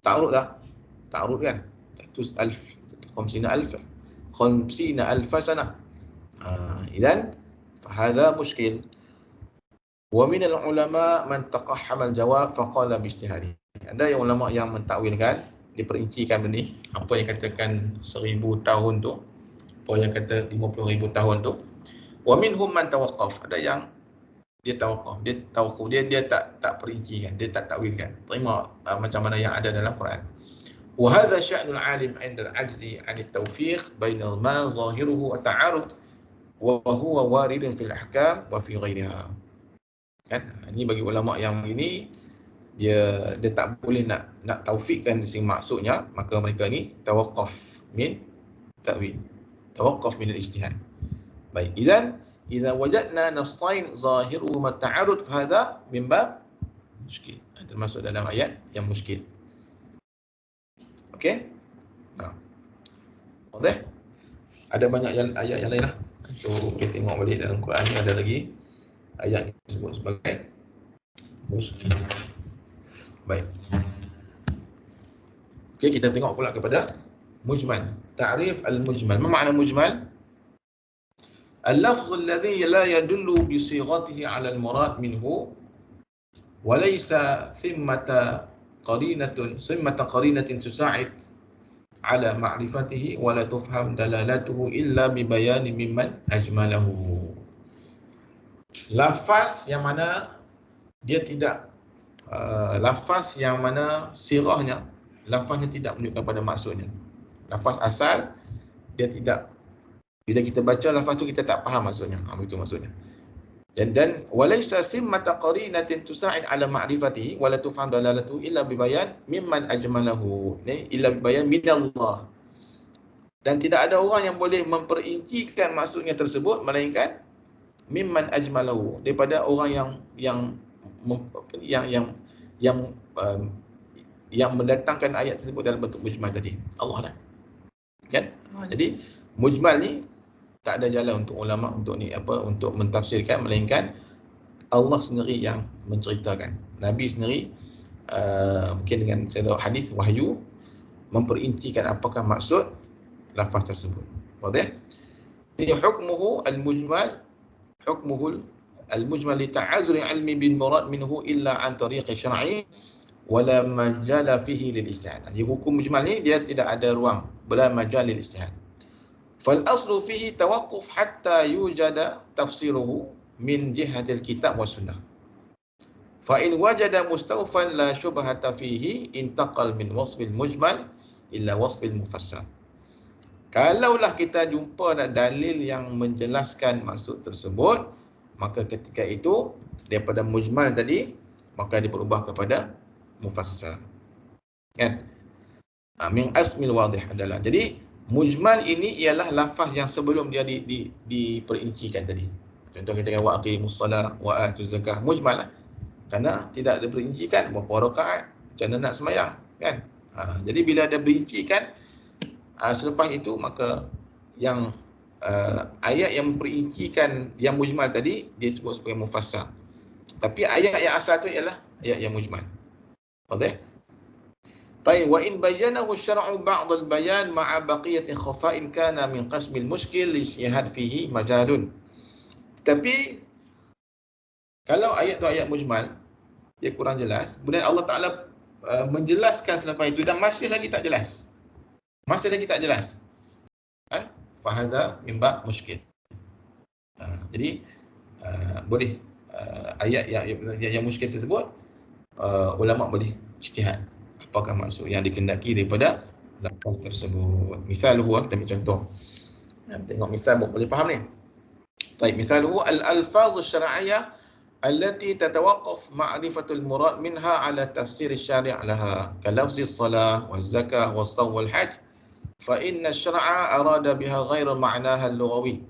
Ta'rud tak? Ta'rud kan? 50,000 sanah. Idan fahadha muskil. Wa min al-ulama man taqahhama al-jawab faqala bi ijtihadi. Ada yang ulama yang mentakwilkan, diperincikan benda ni, apa yang katakan 1000 tahun tu, apa yang kata 50,000 tahun tu. Wa minhum man tawaqqaf, ada yang dia tawaqqaf, dia tak perincikan, dia tak takwilkan, terima macam mana yang ada dalam Quran. Wa hadha sya'nul 'alim 'inda al-'ajzi 'an at-tawfiq baina ma zahiruhu wa ta'arud wa huwa waridun fil ahkam wa fi ghairiha. Kan? Ini bagi ulama yang ini, dia tak boleh nak taufikkan di sini maksudnya, maka mereka ni tawaqqaf min ta'wil, tawaqqaf min al-ijtihad. Baik, idan idza wajadna nassain zahiruhuma ta'arud fa hadha min bab muskil, termasuk dalam ayat yang muskil. Okey? Okey? Ada banyak ayat yang lain lah. So kita tengok balik dalam Quran ni, ada lagi ayat yang disebut sebagai muskil. Baik. Okey, kita tengok pula kepada mujmal. Ta'rif al-mujmal. Apa makna mujmal? Al-lafz alladhi la yadullu bi sighatihi 'ala al-murad minhu wa laysa thimmata qarinatin tusa'id 'ala ma'rifatihi wa la tufham dalalatuhu illa bi bayani mimman ajmalahu. Lafaz yang mana dia tidak lafaz yang mana sirahnya, lafaznya tidak menunjukkan pada maksudnya. Lafaz asal dia tidak, bila kita baca lafaz tu kita tak faham maksudnya. Itu maksudnya. Dan walaysa simmata qarinatin tusa'id ala ma'rifatihi wa la tufham dalalatu illa bibayan mimman ajmalahu. Illa bibayan minallah. Dan tidak ada orang yang boleh memperincikan maksudnya tersebut melainkan mimman ajmalahu, daripada orang yang mendatangkan ayat tersebut dalam bentuk mujmal tadi. Allah lah. Kan? Jadi mujmal ni tak ada jalan untuk ulama untuk mentafsirkan, melainkan Allah sendiri yang menceritakan. Nabi sendiri mungkin dengan hadis wahyu memperincikan apakah maksud lafaz tersebut. Okey? Jadi hukmuhu al-mujmal li ta'azzur ilmi bil murad minhu illa an tariq syar'i wala majala fihi lil ijtihad. Jadi hukum mujmal ni dia tidak ada ruang, bala majal lil ijtihad. Fal aslu fihi tawaqquf hatta yujada tafsiruhu min jihatil kitab was sunnah. Fa in wajada mustawfan la syubhata fihi intaqal min wasfil mujmal illa wasfil mufassal. Kalaulah kita jumpa dalil yang menjelaskan maksud tersebut, maka ketika itu daripada mujmal tadi maka dia berubah kepada mufassal. Kan? Min asmil wadih adalah. Jadi mujmal ini ialah lafaz yang sebelum dia diperincikan tadi. Contoh kita kata wa aqimus salah wa atuz zakah, mujmal lah. Kerana tidak diperincikan berapa rakaat, macam mana nak sembahyang, kan? Jadi bila ada berincikan, selepas itu maka yang ayat yang memperincikan yang mujmal tadi dia sebut sebagai mufassal. Tapi ayat yang asal tu ialah ayat yang mujmal. Okey? Baik, wa in bayyanahu syar'u ba'd al-bayan ma'a baqiyati khafa'in kana min qasmil mushkil li syihad fihi majalun. Tapi kalau ayat tu ayat mujmal, dia kurang jelas, kemudian Allah Ta'ala menjelaskan selepas itu dan masih lagi tak jelas. Masih lagi tak jelas. Kan? Fahadha min bab mushkil. Jadi boleh ayat yang mushkil tersebut ulama boleh ijtihad apakah maksud yang dikendaki daripada lafaz tersebut. Misaluhu, kita ambil contoh. Tengok misal boleh faham ni. Baik, misaluhu al-alfaz asy-syar'iyyah allati tatawaqqaf ma'rifatul murad minha 'ala tafsir asy-syari' laha ka lafzi as-salah waz-zakah was-shawm wal-hajj fa inna asy-syar'a arada biha ghairu ma'naha al-lughawi.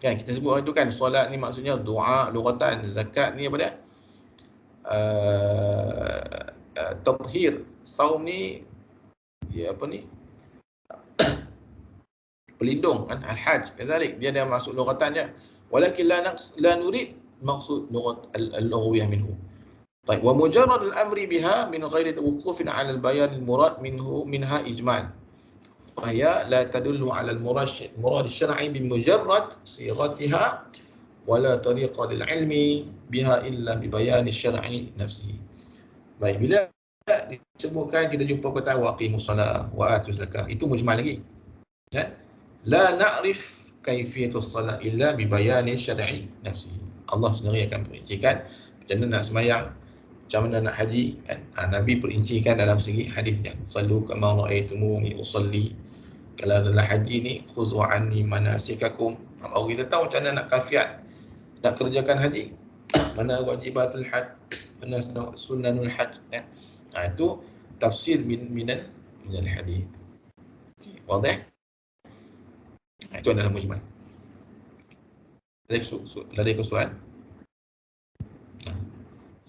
Kan kita sebut itu kan, solat ni maksudnya doa lughatan, zakat ni apa dia? Tathhir, saum ni ya apa ni? Pelindung kan, al-hajj kadzalik dia ada maksud lughatan je. Walakin la nurid maksud lughat al-lughawiyah minhu. Baik, wa mujarrad al-amri biha min ghairi tawaqqufin 'ala al-bayan al-murad minha ijmal. Fahya la tadullu 'ala al-murad asy-syar'i bi mujarrad sighatiha wala tariqa lil 'ilmi biha illa bi bayan asy-syar'i nafsihi. Baik, bila disebutkan kita jumpa kata wa aqimus salah wa atuz zakah, itu mujmal lagi. Kan? La na'rif kaifiyatus salah illa bi bayani syar'i nafsihi. Allah sendiri akan perincikan macam mana nak sembahyang, macam mana nak haji, kan? Nabi perincikan dalam segi hadisnya. Sallu kama ra'aitumuni usalli. Kalau dalam haji ni khuzu anni manasikakum. Baru kita tahu macam mana nak kafiat, nak kerjakan haji. Mana wajibatul hajj, mana sunnanul hajj, kan? Itu tafsir minal hadis. Okey, wadah? Itu adalah mujmal. Ladaikum soal?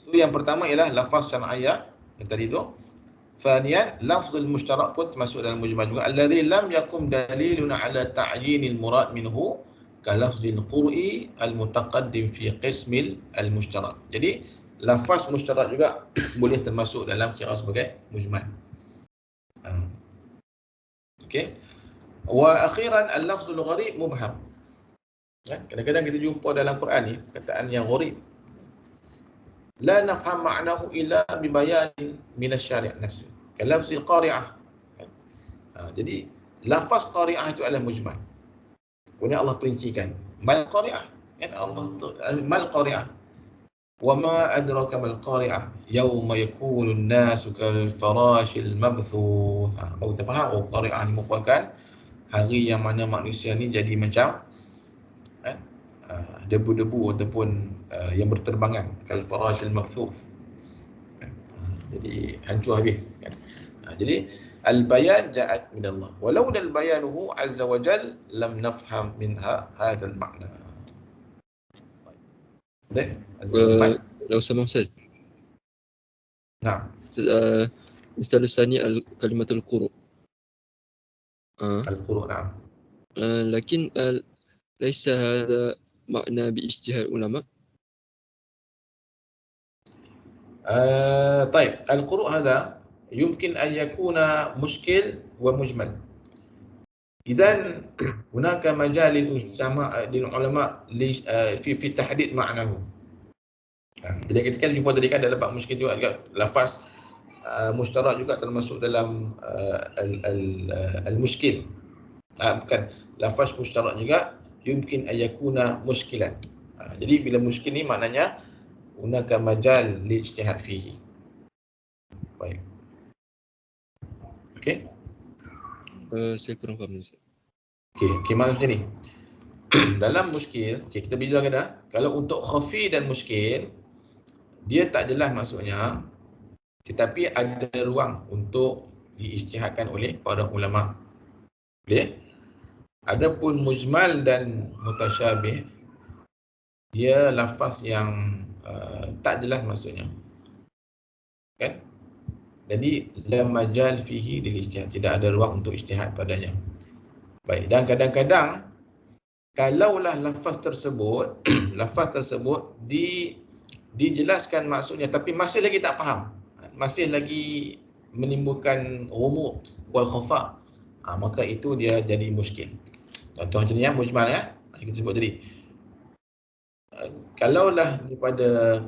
So yang pertama ialah lafaz syar'iyyah yang tadi tu. Thaniyan, lafzul mushtarak pun termasuk dalam mujmal juga. Alladhi lam yakum dalilun ala ta'yinil murad minhu ka lafzil qur'i al-mutaqaddim fi qismil al-mushtarak. Jadi lafaz mushtarak juga boleh termasuk dalam kira sebagai mujmal. Okey. Wa akhiran al-lafzul gharib mubham. Kadang-kadang kita jumpa dalam Quran ni perkataan yang gharib. La nafham ma'nahu illa bi bayanin min asy-syari' nafsi. Kalafzil qari'ah. Jadi lafaz qari'ah itu adalah mujmal. Kemudian Allah perincikan mal qari'ah, kan? Allah mal qari'ah. Wa ma adraka mal qari'ah yauma yakunu an-nasu kal farashil mabthuth. Baru kita faham qari'ah ni merupakan hari yang mana manusia ni jadi macam debu-debu ataupun yang berterbangan, kal farashil mabthuth. Jadi hancur habis, kan? Jadi al-bayan ja'at min Allah. Walau dal bayanuhu azza wa jal lam nafham minha hadzal ma'na. Baik. Lau sama Ustaz. Nah. Misal tsani kalimatul quru. Al-quru', na'am. لكن ليس هذا معنى باجتهاد العلماء. طيب القروء هذا يمكن أن يكون مشكل ومجمل. إذن هناك مجال للعلماء في تحديد معناه. Bila kita jumpa tadi kan ada lepas muskil juga, lafaz mushtarak juga termasuk dalam al-muskil. Bukan, lafaz mushtarak juga yumkin ayakuna muskilan. Jadi bila muskil ni maknanya hunaka majal li ijtihad fihi. Baik. Okey. Saya kurang faham. Okey, maksudnya ni. Dalam muskil, kita bezakan dah. Kalau untuk khafi dan muskil, dia tak jelas maksudnya, tetapi ada ruang untuk diijtihadkan oleh para ulama. Boleh? Adapun mujmal dan mutasyabih, dia lafaz yang tak jelas maksudnya. Kan? Jadi la majal fihi lil ijtihad, tidak ada ruang untuk ijtihad padanya. Baik, dan kadang-kadang kalaulah lafaz tersebut dijelaskan maksudnya tapi masih lagi tak faham, masih lagi menimbulkan ghumud wal khafa, maka itu dia jadi muskil. Contohnya mujmal ya, kita sebut tadi. Kalaulah daripada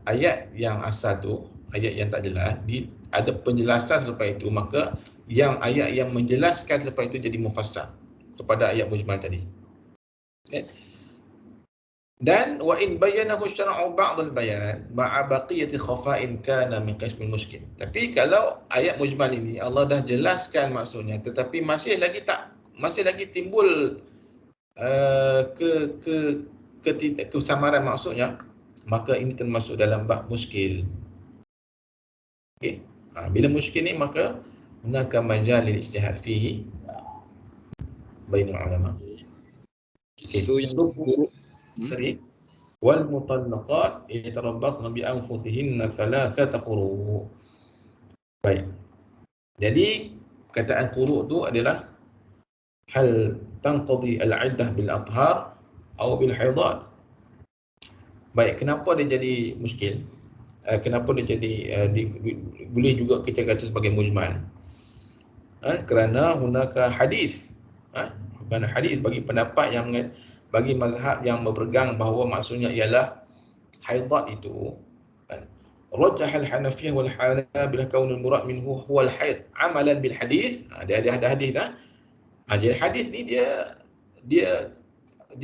ayat yang asal tu, ayat yang tak jelas, ada penjelasan selepas itu, maka yang ayat yang menjelaskan selepas itu jadi mufassal kepada ayat mujmal tadi. Dan wa in bayyanahu syar'u ba'd al-bayan ma'a baqiyati khafa'in kana min qismil muskil. Tapi kalau ayat mujmal ini Allah dah jelaskan maksudnya tetapi masih lagi timbul kesamaran maksudnya, maka ini termasuk dalam bab muskil. Okey. Bila muskil ni maka hunaka majal lil ijtihad fihi bainal ulama. So yang buruk tadi wal mutallaqat yatarabbasna bi anfusihinna thalathata quru'. Baik. Jadi kataan quru' tu adalah hal tanqadi al-'iddah bil athhar atau bil haidat. Baik, kenapa dia jadi muskil? Kenapa dia jadi boleh juga kita kata sebagai mujmal? Kerana hunaka hadis. Kerana hadis bagi pendapat yang bagi mazhab yang berpegang bahawa maksudnya ialah haidat itu. Rajah al-Hanafiyah wal Hanabilah kaun al-murad minhu huwa al-haid amalan bil hadis. Dia ada hadis dah. Jadi hadis ni dia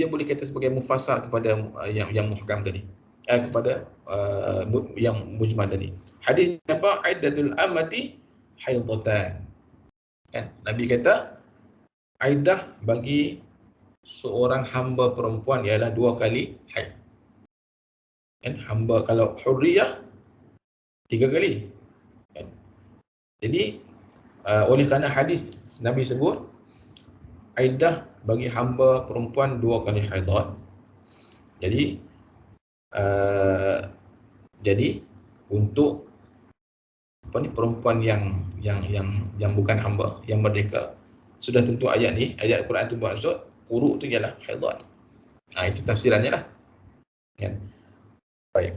boleh kata sebagai mufassal kepada yang muhkam tadi. Kepada yang mujmal tadi. Hadis apa? Iddatul amati haidatan. Kan? Nabi kata iddah bagi seorang hamba perempuan ialah 2 kali haid. Kan? Hamba kalau hurriyah 3 kali. Kan? Jadi oleh kerana hadis Nabi sebut iddah bagi hamba perempuan 2 kali haidat. Jadi untuk perempuan yang bukan hamba, yang merdeka, sudah tentu ayat ni, ayat Al-Quran tu maksud quru' tu ialah haidat. Itu tafsirannya lah. Kan? Baik.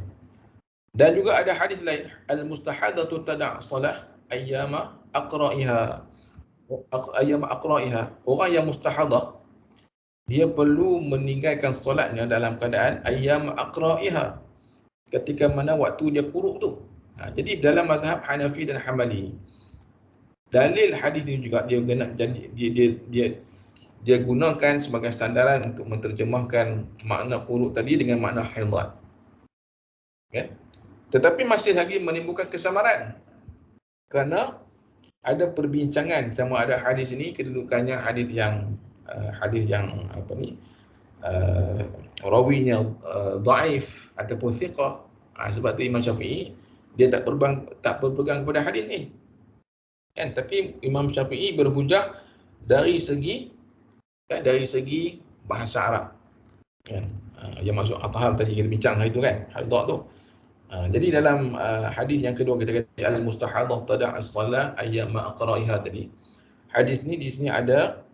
Dan juga ada hadis lain, al-mustahadatu tada' salah ayyama aqra'iha. Orang yang mustahadah dia perlu meninggalkan solatnya dalam keadaan ayyam aqra'iha, ketika mana waktu dia quru' tu. Jadi dalam mazhab Hanafi dan Hambali, dalil hadis ni juga dia gunakan sebagai sandaran untuk menterjemahkan makna quru' tadi dengan makna haidat. Okay? Tetapi masih lagi menimbulkan kesamaran. Kerana ada perbincangan sama ada hadis ini kedudukannya hadis yang apa ni, rawinya dhaif ataupun thiqah. Sebab tu Imam Syafi'i dia tak berpegang kepada hadis ni. Kan? Tapi Imam Syafi'i berhujah dari segi bahasa Arab. Kan? Yang maksud athhar tadi kita bincang hari tu kan, haidat tu. Jadi dalam hadis yang kedua kita kata al-mustahadah tada' as-salah ayyama aqra'iha tadi. hadis ni di sini ada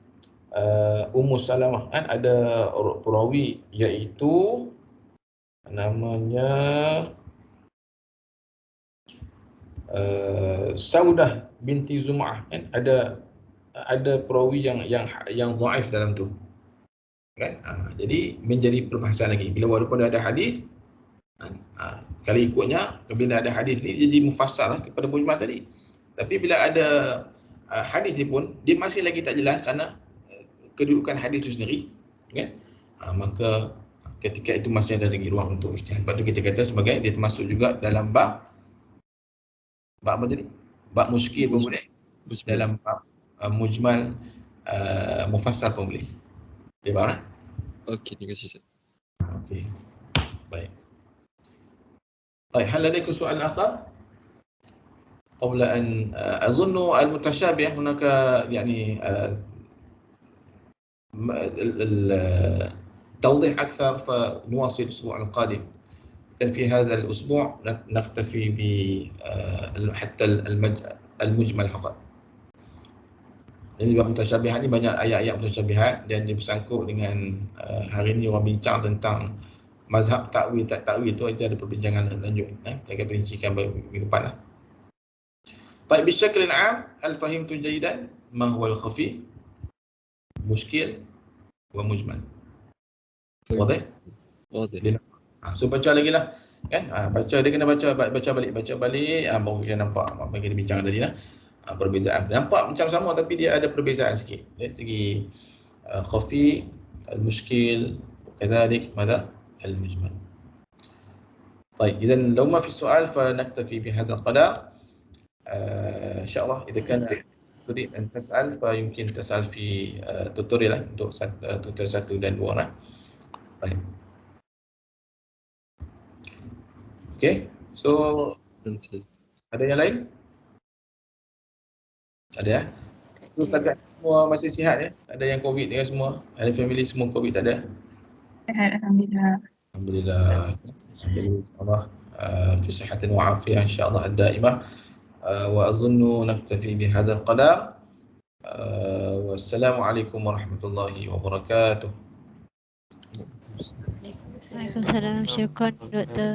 Ummu Salamah kan, ada perawi iaitu namanya Saudah binti Zum'ah kan, ada perawi yang dhaif dalam tu kan. Jadi menjadi perbahasan lagi bila walaupun ada hadis, kalau ikutnya bila ada hadis ni jadi mufassal kepada mujmal tadi, tapi bila ada hadis ni pun dia masih lagi tak jelas kerana kedudukan hadis itu sendiri kan. Maka ketika itu masih ada lagi ruang untuk ijtihad. Sebab tu kita kata sebagai dia termasuk juga dalam bab apa tadi? Bab muskil pun boleh. Dalam bab mujmal mufassal pun boleh. Okey, faham? Okey, terima kasih Ustaz. Okey. Baik. طيب هل لديكم سؤال آخر؟ قبل أن أظن المتشابه هناك يعني توضيح أكثر فنواصل الأسبوع القادم. إذن في هذا الأسبوع نكتفي ب حتى المجمل فقط. Jadi bab mutasyabihat ni banyak ayat-ayat mutasyabihat dan dia bersangkut dengan hari ini orang bincang tentang mazhab takwil tak takwil tu, aja ada perbincangan lanjut. Kita akan perincikan minggu depan lah. Baik, bisyakil am, hal fahimtum jayidan ma huwa al-khafi, muskil wa mujmal. Wadah? Wadah. So baca lagi lah kan. Baca dia kena baca balik baru kita nampak apa yang kita bincang tadi lah. Perbezaan nampak macam sama tapi dia ada perbezaan sikit dari segi khafi, al-muskil, وكذلك ماذا المجمل. طيب إذا لو ما في سؤال فنكتفي بهذا القدر. إن شاء الله إذا كان تريد أن تسأل فيمكن تسأل في tutorial untuk tutorial 1 dan 2 lah. طيب. Okay, so ada yang lain? Ada ya? So setakat semua masih sihat ya? Ada yang COVID ya semua? Ahli family semua COVID tak ada? Alhamdulillah. Alhamdulillah. Alhamdulillah. في صحة وعافية إن شاء الله الدائمة. وأظن نكتفي بهذا القدر. والسلام عليكم ورحمة الله وبركاته. Waalaikumsalam. Syukran Doktor.